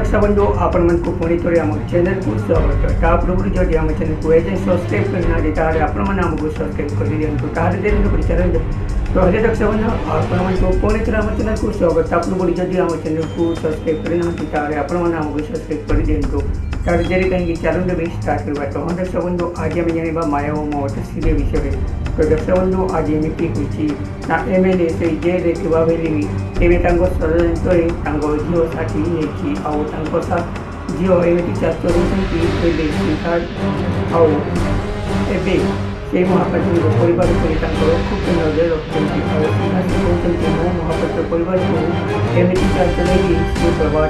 दर्शक बंधु आपण को पुणी थोड़े आम चैनल को स्वागत तापूर्व जदि आम चैनल को एजें सब्सक्राइब करना ताले आपण आमको सब्सक्राइब कर दिखाँ ताले देर पर चैनल तो हजे दर्शक बंधु आपण को पुणी थोड़े आम चैनल को स्वागत तापूर्व जदि आम चैनल को सब्सक्राइब करना ताले आपण आमको सब्सक्राइब कर दिखाँ ताले देरी कहीं चैनल भी स्टार्ट करवा। तो हाँ दर्शक बंधु आज आम जाना माया और ममता सीरियल विषय तो दर्शक बंधु आज एमती हो एमएलए से जेल बेली एवं षड्यंत्र झील साथी नहीं आउ झील एमती चाष करें से महापात्र परिवार को खूब नजर रखते कहते मो महापात्र परिवार को एमती चाष नहीं से प्रभाव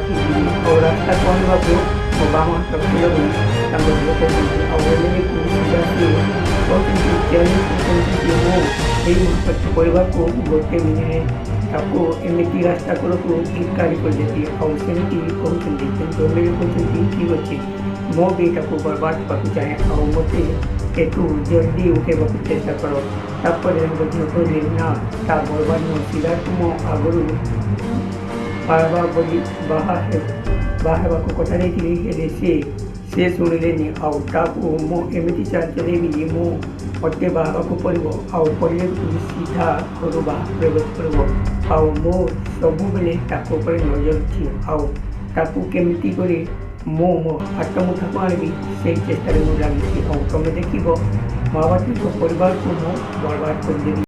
और रास्ता कहवा को बाम रखते महापात्र परिवार को गोटे मिले आपको एमती रास्ता को इनकारी कर देती आमती कहते ठीक अच्छे मो भी बर्बाद करके चाहे मत एटू जल्दी उठेबा चेष्टा करो तापर कहले ना ता बर्बाद न सिद्धार्थ मो आगुरी बाहर को कथा नहीं से शुणिले मो एमती चार्ज चलेबी मो मत बाहर को पड़ो पड़े सीधा घर बाहर प्रवेश कर मो सब बेले नजर अच्छी केमती करे मो हाथ मुठा को आनी से चेष्टा लगी तुम देख महापात्र परिवार को मो बर्बाद कर देवी।